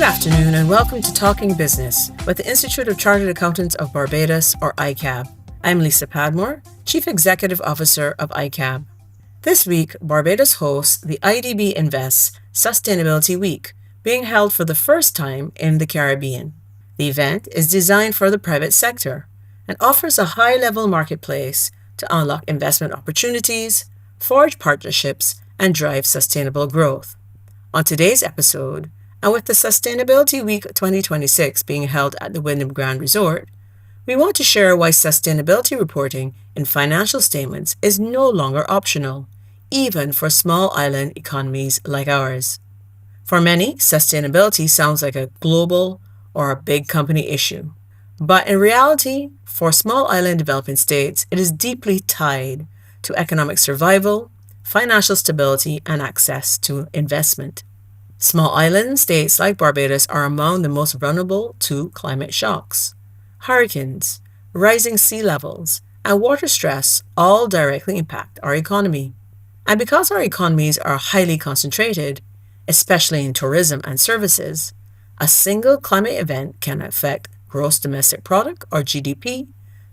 Good afternoon and welcome to Talking Business with the Institute of Chartered Accountants of Barbados, or ICAB. I'm Lisa Padmore, Chief Executive Officer of ICAB. This week, Barbados hosts the IDB Invest Sustainability Week, being held for the first time in the Caribbean. The event is designed for the private sector and offers a high-level marketplace to unlock investment opportunities, forge partnerships, and drive sustainable growth. On today's episode, and with the Sustainability Week 2026 being held at the Wyndham Grand Resort, we want to share why sustainability reporting in financial statements is no longer optional, even for small island economies like ours. For many, sustainability sounds like a global or a big company issue. But in reality, for small island developing states, it is deeply tied to economic survival, financial stability, and access to investment. Small island states like Barbados are among the most vulnerable to climate shocks. Hurricanes, rising sea levels, and water stress all directly impact our economy. And because our economies are highly concentrated, especially in tourism and services, a single climate event can affect gross domestic product or GDP,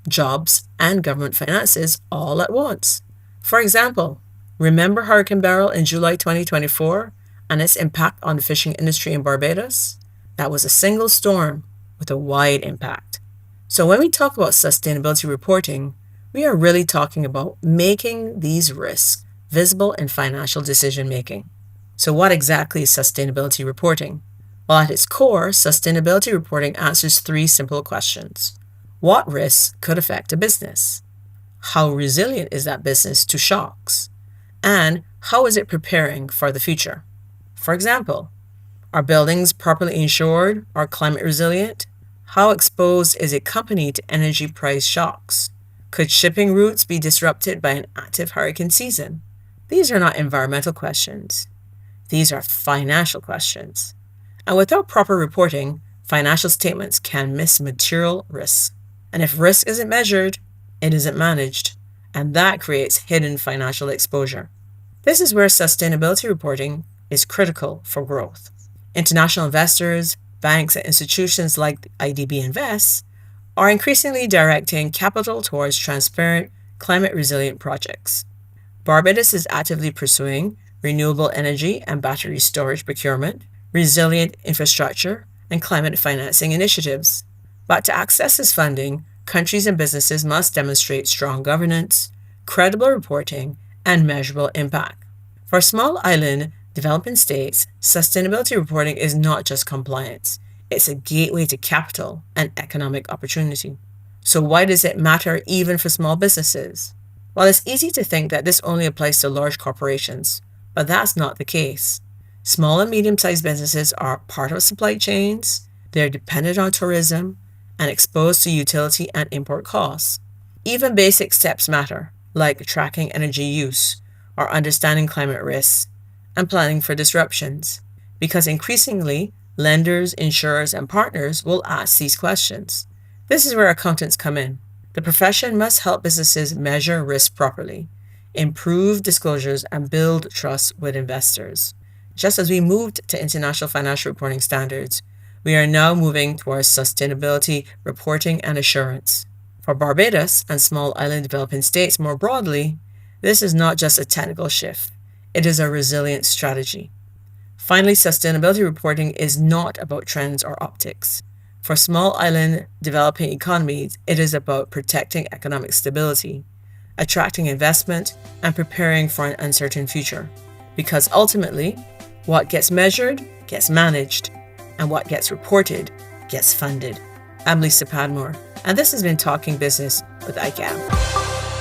jobs, and government finances all at once. For example, remember Hurricane Beryl in July 2024 and its impact on the fishing industry in Barbados? That was a single storm with a wide impact. So when we talk about sustainability reporting, we are really talking about making these risks visible in financial decision making. So what exactly is sustainability reporting? Well, at its core, sustainability reporting answers three simple questions. What risks could affect a business? How resilient is that business to shocks? And how is it preparing for the future? For example, are buildings properly insured or climate resilient? How exposed is a company to energy price shocks? Could shipping routes be disrupted by an active hurricane season? These are not environmental questions. These are financial questions. And without proper reporting, financial statements can miss material risks. And if risk isn't measured, it isn't managed. And that creates hidden financial exposure. This is where sustainability reporting is critical for growth. International investors, banks, and institutions like IDB Invest are increasingly directing capital towards transparent, climate-resilient projects. Barbados is actively pursuing renewable energy and battery storage procurement, resilient infrastructure, and climate financing initiatives. But to access this funding, countries and businesses must demonstrate strong governance, credible reporting, and measurable impact. For small island developing states, sustainability reporting is not just compliance. It's a gateway to capital and economic opportunity. So why does it matter even for small businesses? Well, it's easy to think that this only applies to large corporations, but that's not the case. Small and medium-sized businesses are part of supply chains, they're dependent on tourism, and exposed to utility and import costs. Even basic steps matter, like tracking energy use or understanding climate risks and planning for disruptions, because increasingly, lenders, insurers, and partners will ask these questions. This is where accountants come in. The profession must help businesses measure risk properly, improve disclosures, and build trust with investors. Just as we moved to international financial reporting standards, we are now moving towards sustainability reporting and assurance. For Barbados and small island developing states more broadly, this is not just a technical shift. It is a resilient strategy. Finally, sustainability reporting is not about trends or optics. For small island developing economies, it is about protecting economic stability, attracting investment, and preparing for an uncertain future. Because ultimately, what gets measured gets managed, and what gets reported gets funded. I'm Lisa Padmore, and this has been Talking Business with ICAB.